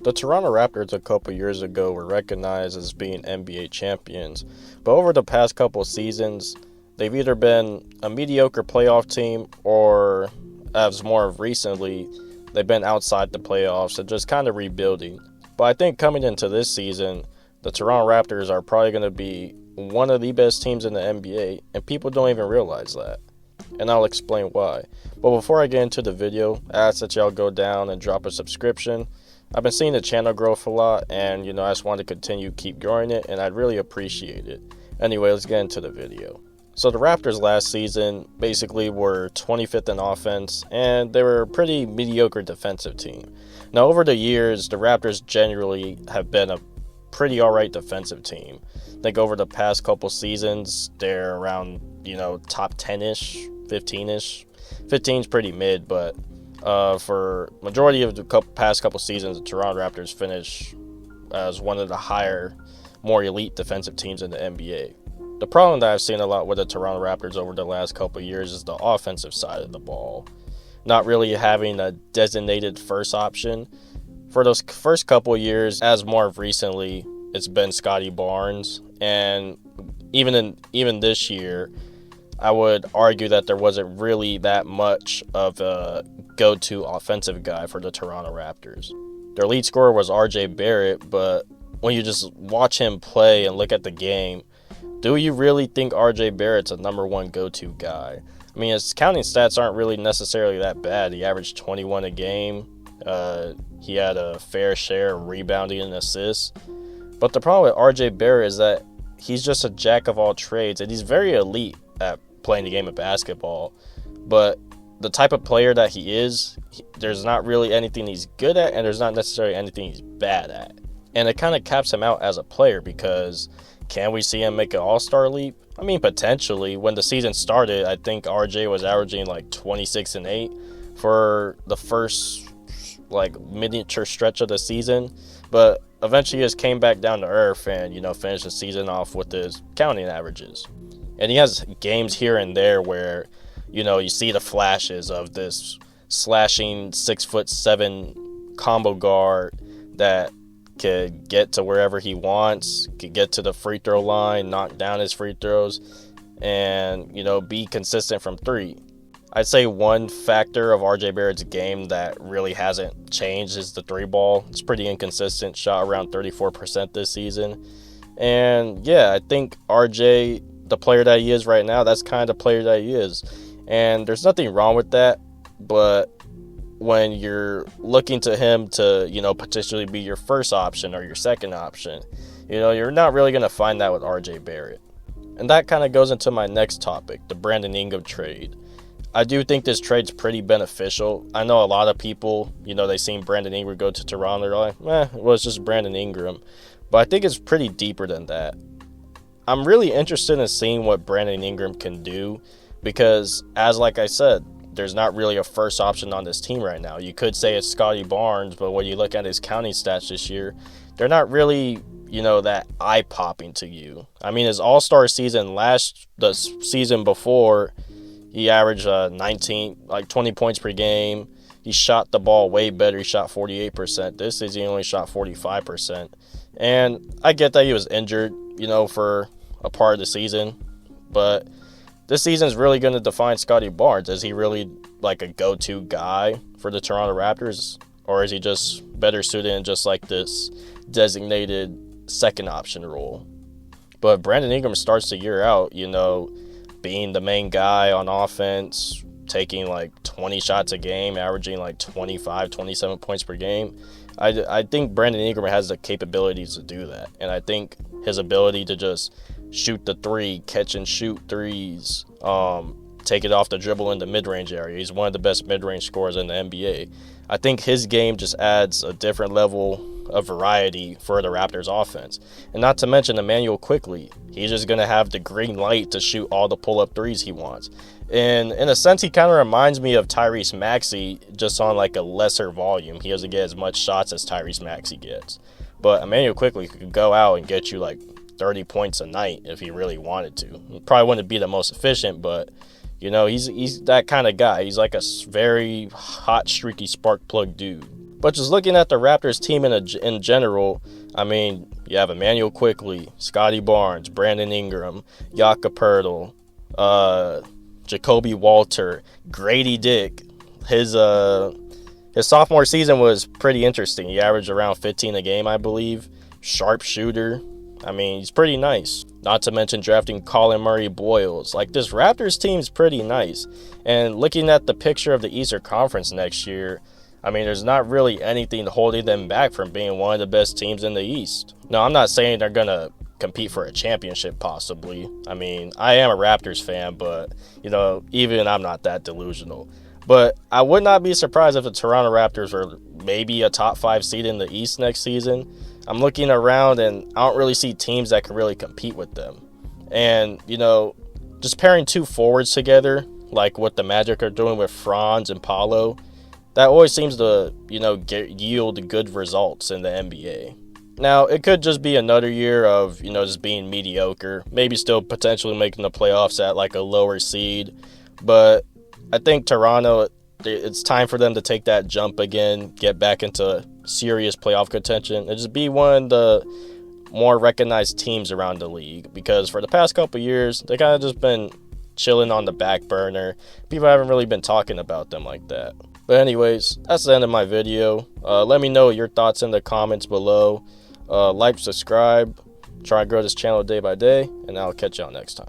The Toronto Raptors a couple years ago were recognized as being NBA champions, but over the past couple seasons, they've either been a mediocre playoff team or, as more of recently, they've been outside the playoffs and just kind of rebuilding. But I think coming into this season, the Toronto Raptors are probably going to be one of the best teams in the NBA, and people don't even realize that. And I'll explain why. But before I get into the video, I ask that y'all go down and drop a subscription. I've been seeing the channel grow a lot, and I just want to continue keep growing it, and I'd really appreciate it. Anyway, let's get into the video. So the Raptors last season basically were 25th in offense, and they were a pretty mediocre defensive team. Now over the years, the Raptors generally have been a pretty alright defensive team. I think over the past couple seasons, they're around, top 10-ish, 15-ish. 15's pretty mid, but for majority of the past couple seasons, the Toronto Raptors finish as one of the higher, more elite defensive teams in the NBA. The problem that I've seen a lot with the Toronto Raptors over the last couple years is the offensive side of the ball. Not really having a designated first option. For those first couple years, as more of recently, it's been Scotty Barnes, and even this year, I would argue that there wasn't really that much of a go-to offensive guy for the Toronto Raptors. Their lead scorer was RJ Barrett, but when you just watch him play and look at the game, do you really think RJ Barrett's a number one go-to guy? I mean, his counting stats aren't really necessarily that bad. He averaged 21 a game. He had a fair share of rebounding and assists. But the problem with RJ Barrett is that he's just a jack of all trades, and he's very elite at playing the game of basketball. But the type of player that he is, there's not really anything he's good at, and there's not necessarily anything he's bad at. And it kind of caps him out as a player, because can we see him make an all-star leap? I mean, potentially. When the season started, I think RJ was averaging like 26 and 8 for the first miniature stretch of the season. But eventually he just came back down to earth and, finished the season off with his counting averages. And he has games here and there where, you see the flashes of this slashing 6'7" combo guard that could get to wherever he wants, could get to the free throw line, knock down his free throws, and, be consistent from three. I'd say one factor of RJ Barrett's game that really hasn't changed is the three ball. It's pretty inconsistent, shot around 34% this season. And yeah, I think RJ, the player that he is right now, that's kind of the player that he is. And there's nothing wrong with that, but when you're looking to him to, potentially be your first option or your second option, you're not really going to find that with RJ Barrett. And that kind of goes into my next topic, the Brandon Ingram trade. I do think this trade's pretty beneficial. I know a lot of people, they seen Brandon Ingram go to Toronto, they're like, well, it's just Brandon Ingram. But I think it's pretty deeper than that. I'm really interested in seeing what Brandon Ingram can do, because like I said, there's not really a first option on this team right now. You could say it's Scotty Barnes, but when you look at his counting stats this year, they're not really, that eye-popping to you. I mean, his all-star season the season before, he averaged 20 points per game. He shot the ball way better. He shot 48%. This season, he only shot 45%. And I get that he was injured, for a part of the season. But this season is really going to define Scotty Barnes. Is he really a go-to guy for the Toronto Raptors? Or is he just better suited in just this designated second option role? But Brandon Ingram starts the year out, being the main guy on offense, taking 20 shots a game, averaging 25, 27 points per game. I think Brandon Ingram has the capabilities to do that. And I think his ability to just shoot the three, catch and shoot threes, take it off the dribble in the mid-range area. He's one of the best mid-range scorers in the NBA. I think his game just adds a different level of variety for the Raptors offense. And not to mention Emmanuel Quickley. He's just going to have the green light to shoot all the pull-up threes he wants. And in a sense, he kind of reminds me of Tyrese Maxey, just on a lesser volume. He doesn't get as much shots as Tyrese Maxey gets. But Emmanuel Quickley could go out and get you 30 points a night if he really wanted to. He probably wouldn't be the most efficient, but he's that kind of guy. He's a very hot, streaky spark plug dude. But just looking at the Raptors team in general, I mean, you have Emmanuel Quickley, Scotty Barnes, Brandon Ingram, Jakob Poeltl, Jacoby Walter, Grady Dick. His sophomore season was pretty interesting. He averaged around 15 a game, I believe. Sharp shooter. I mean, he's pretty nice. Not to mention drafting Colin Murray-Boyles. Like, this Raptors team's pretty nice. And looking at the picture of the Eastern Conference next year, I mean, there's not really anything holding them back from being one of the best teams in the East. No, I'm not saying they're going to compete for a championship, possibly. I mean, I am a Raptors fan, but, even I'm not that delusional. But I would not be surprised if the Toronto Raptors were maybe a top 5 seed in the East next season. I'm looking around, and I don't really see teams that can really compete with them. And, just pairing 2 forwards together, like what the Magic are doing with Franz and Paolo, that always seems to, yield good results in the NBA. Now, it could just be another year of, just being mediocre, maybe still potentially making the playoffs at like a lower seed. But I think Toronto, it's time for them to take that jump again, get back into serious playoff contention, and just be one of the more recognized teams around the league. Because for the past couple years, they kind of just been chilling on the back burner. People haven't really been talking about them like that. But anyways, that's the end of my video. Let me know your thoughts in the comments below. Like, subscribe, try and grow this channel day by day, and I'll catch y'all next time.